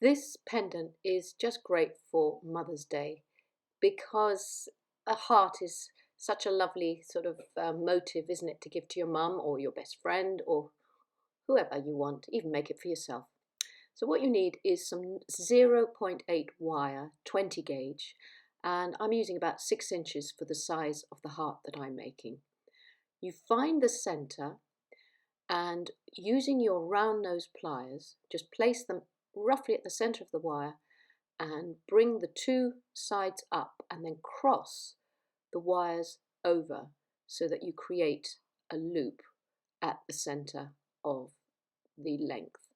This pendant is just great for Mother's Day because a heart is such a lovely sort of motive, isn't it, to give to your mum or your best friend or whoever you want, even make it for yourself. So what you need is some 0.8 wire, 20 gauge, and I'm using about 6 inches for the size of the heart that I'm making. You find the center and using your round nose pliers, just place them roughly at the center of the wire and bring the two sides up and then cross the wires over so that you create a loop at the center of the length.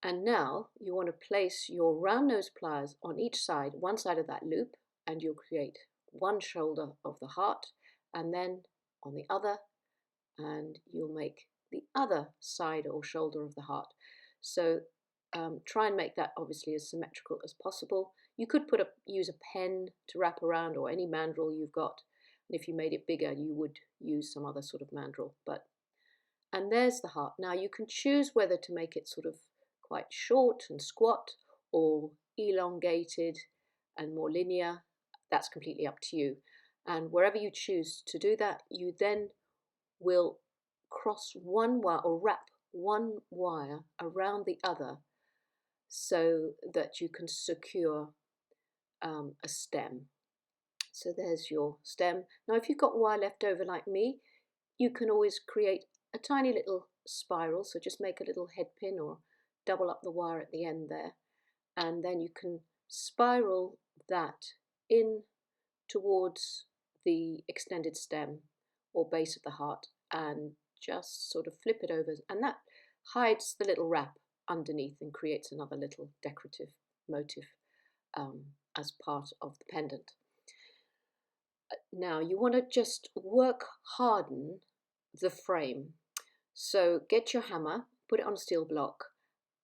And now you want to place your round nose pliers on each side, one side of that loop, and you'll create one shoulder of the heart, and then on the other, and you'll make the other side or shoulder of the heart. So try and make that obviously as symmetrical as possible. You could use a pen to wrap around, or any mandrel you've got. And if you made it bigger, you would use some other sort of mandrel. And there's the heart. Now you can choose whether to make it sort of quite short and squat, or elongated and more linear. That's completely up to you. And wherever you choose to do that, you then will cross one wire or wrap one wire around the other so that you can secure a stem. So there's your stem. Now if you've got wire left over like me, you can always create a tiny little spiral, so just make a little head pin or double up the wire at the end there, and then you can spiral that in towards the extended stem or base of the heart and just sort of flip it over, and that hides the little wrap underneath and creates another little decorative motif as part of the pendant. Now you want to just harden the frame. So get your hammer, put it on a steel block,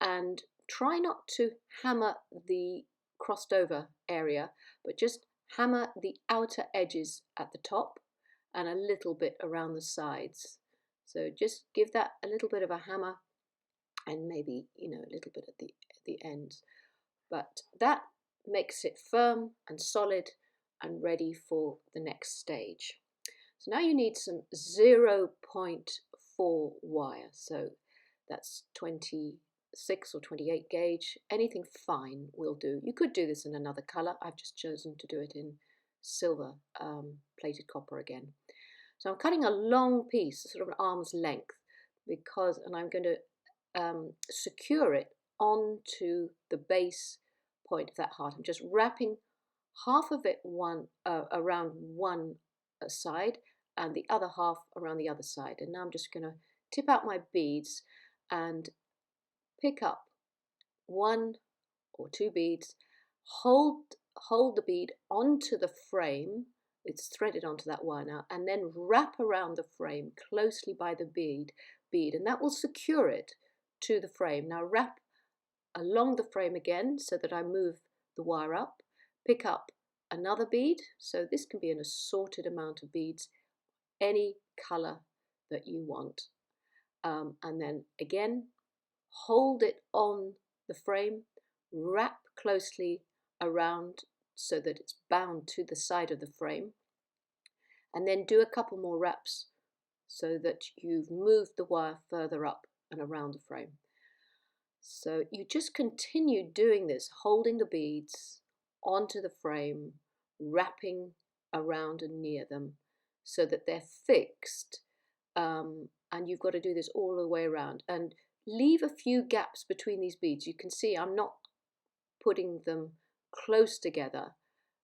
and try not to hammer the crossed over area, but just hammer the outer edges at the top and a little bit around the sides. So just give that a little bit of a hammer, and maybe a little bit at the ends. But that makes it firm and solid and ready for the next stage. So now you need some 0.4 wire. So that's 26 or 28 gauge. Anything fine will do. You could do this in another color. I've just chosen to do it in silver plated copper again. So I'm cutting a long piece, sort of an arm's length, and I'm going to secure it onto the base point of that heart. I'm just wrapping half of it around one side and the other half around the other side. And now I'm just going to tip out my beads and pick up one or two beads, hold the bead onto the frame, it's threaded onto that wire now, and then wrap around the frame closely by the bead, and that will secure it to the frame. Now wrap along the frame again so that I move the wire up, pick up another bead, so this can be an assorted amount of beads, any color that you want, and then again hold it on the frame, wrap closely around so that it's bound to the side of the frame, and then do a couple more wraps so that you've moved the wire further up and around the frame. So you just continue doing this, holding the beads onto the frame, wrapping around and near them so that they're fixed, and you've got to do this all the way around, and leave a few gaps between these beads. You can see I'm not putting them close together,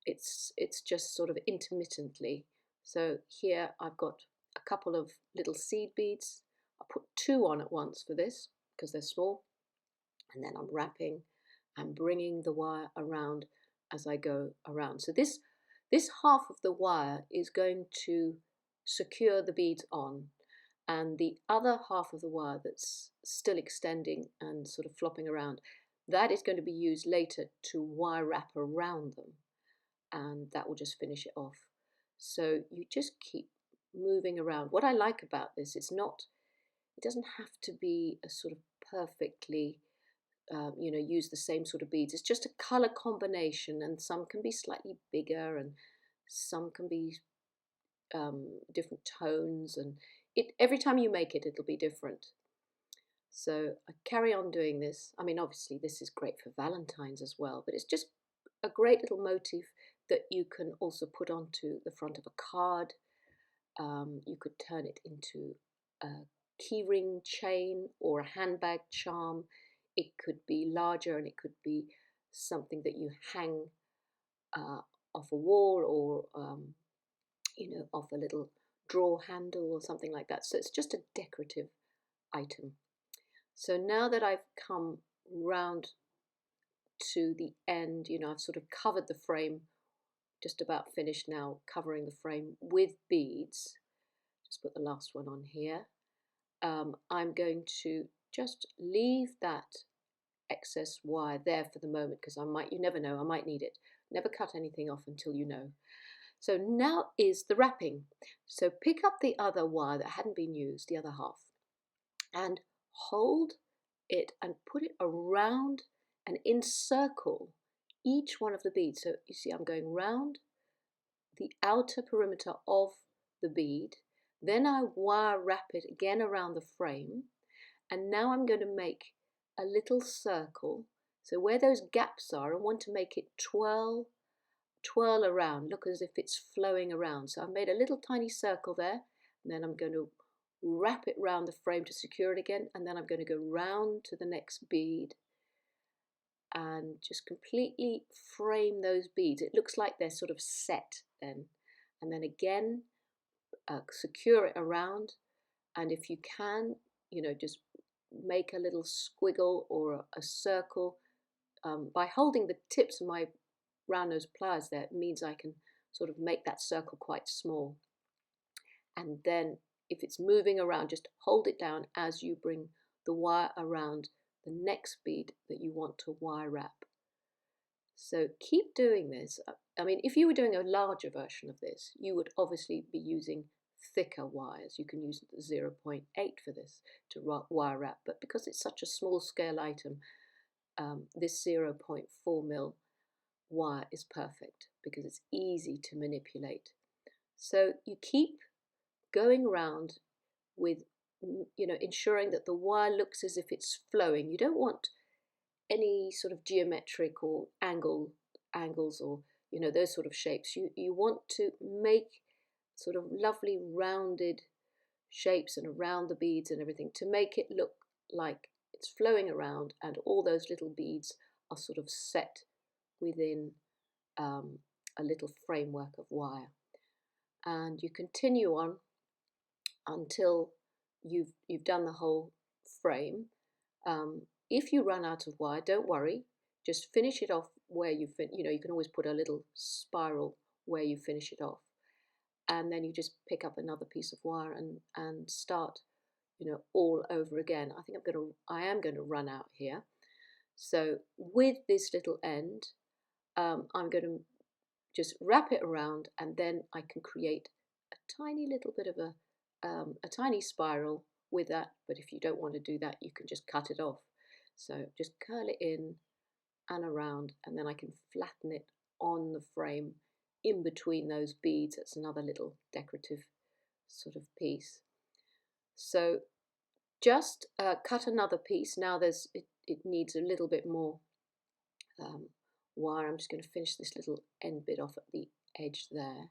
it's just sort of intermittently. So here I've got a couple of little seed beads. I put two on at once for this because they're small, and then I'm wrapping and bringing the wire around as I go around. So this half of the wire is going to secure the beads on, and the other half of the wire that's still extending and sort of flopping around, that is going to be used later to wire wrap around them, and that will just finish it off. So you just keep moving around. What I like about this, it doesn't have to be a sort of perfectly use the same sort of beads. It's just a color combination, and some can be slightly bigger and some can be different tones, and every time you make it, it'll be different. So I carry on doing this. I mean, obviously this is great for Valentine's as well, but it's just a great little motif that you can also put onto the front of a card. You could turn it into a keyring chain or a handbag charm. It could be larger, and it could be something that you hang off a wall, or off a little drawer handle or something like that. So it's just a decorative item. So now that I've come round to the end, I've sort of covered the frame, just about finished now covering the frame with beads. Just put the last one on here. I'm going to just leave that excess wire there for the moment, because you never know, I might need it. Never cut anything off until you know. So now is the wrapping. So pick up the other wire that hadn't been used, the other half, and hold it and put it around and encircle each one of the beads. So you see I'm going round the outer perimeter of the bead, then I wire wrap it again around the frame, and now I'm going to make a little circle. So where those gaps are, I want to make it twirl around, look as if it's flowing around. So I've made a little tiny circle there, and then I'm going to wrap it round the frame to secure it again, and then I'm going to go round to the next bead and just completely frame those beads. It looks like they're sort of set then, and then again secure it around, and if you can, just make a little squiggle or a circle by holding the tips of my round nose pliers there. It means I can sort of make that circle quite small, and then if it's moving around, just hold it down as you bring the wire around the next bead that you want to wire wrap. So keep doing this. I mean, if you were doing a larger version of this, you would obviously be using thicker wires. You can use 0.8 for this to wire wrap, but because it's such a small scale item, this 0.4mm wire is perfect because it's easy to manipulate. So you keep going around with, ensuring that the wire looks as if it's flowing. You don't want any sort of geometric or angles or those sort of shapes. You want to make sort of lovely rounded shapes and around the beads and everything to make it look like it's flowing around, and all those little beads are sort of set within a little framework of wire. And you continue on until you've done the whole frame. If you run out of wire, don't worry, just finish it off where you can always put a little spiral where you finish it off, and then you just pick up another piece of wire and start all over again. I am going to run out here. So with this little end, I'm going to just wrap it around, and then I can create a tiny little bit of a tiny spiral with that. But if you don't want to do that, you can just cut it off. So just curl it in and around, and then I can flatten it on the frame in between those beads. That's another little decorative sort of piece. So just cut another piece. Now it needs a little bit more wire. I'm just going to finish this little end bit off at the edge there.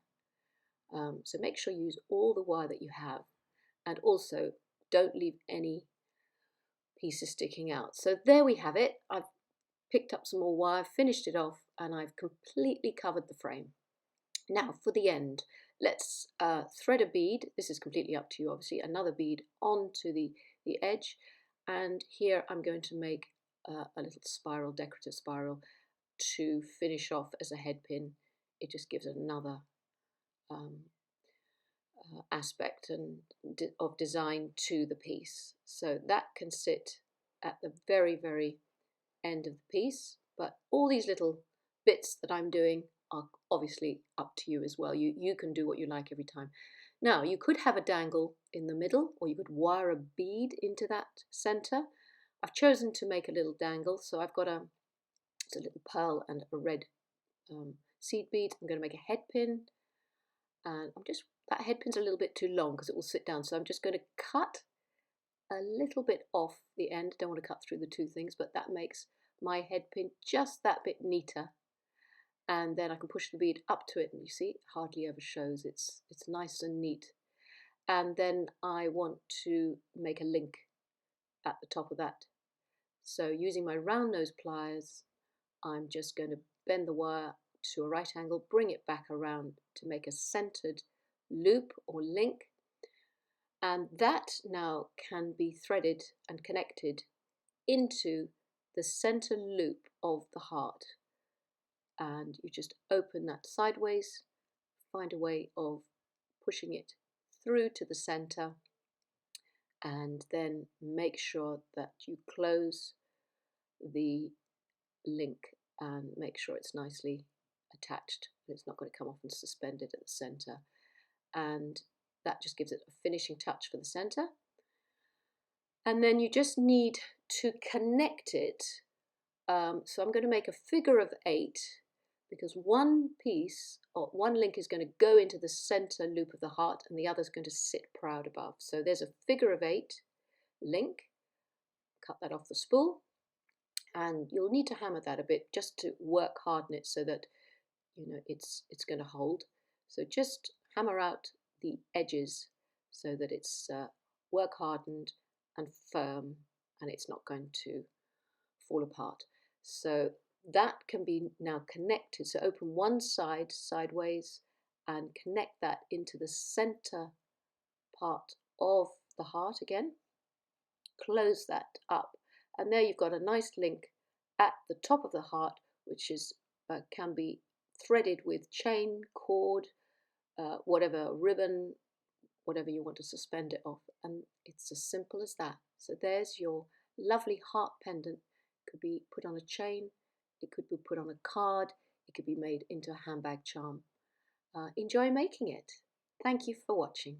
So make sure you use all the wire that you have, and also don't leave any pieces sticking out. So there we have it. I've picked up some more wire, finished it off, and I've completely covered the frame. Now for the end, let's thread a bead. This is completely up to you, obviously. Another bead onto the edge, and here I'm going to make a little spiral, decorative spiral, to finish off as a head pin. It just gives another aspect of design to the piece. So that can sit at the very, very end of the piece, but all these little bits that I'm doing are obviously up to you as well. You can do what you like every time. Now you could have a dangle in the middle, or you could wire a bead into that center. I've chosen to make a little dangle, so I've got it's a little pearl and a red seed bead. I'm going to make a head pin, and that head pin's a little bit too long because it will sit down, so I'm just going to cut a little bit off the end. Don't want to cut through the two things, but that makes my head pin just that bit neater. And then I can push the bead up to it, and you see it hardly ever shows. It's nice and neat. And then I want to make a link at the top of that. So using my round nose pliers, I'm just going to bend the wire to a right angle, bring it back around to make a centered loop or link. And that now can be threaded and connected into the center loop of the heart. And you just open that sideways, find a way of pushing it through to the center, and then make sure that you close the link and make sure it's nicely attached. It's not going to come off and suspended at the center. And that just gives it a finishing touch for the center. And then you just need to connect it. So I'm going to make a figure of 8, because one piece or one link is going to go into the center loop of the heart and the other is going to sit proud above. So there's a figure of 8 link. Cut that off the spool, and you'll need to hammer that a bit just to work hard on it so that it's going to hold. So just hammer out the edges so that it's work hardened and firm, and it's not going to fall apart. So that can be now connected. So open one side sideways and connect that into the center part of the heart again. Close that up, and there you've got a nice link at the top of the heart, which is can be threaded with chain, cord, whatever, ribbon, whatever you want to suspend it off, and it's as simple as that. So there's your lovely heart pendant. It could be put on a chain, it could be put on a card, it could be made into a handbag charm. Enjoy making it. Thank you for watching.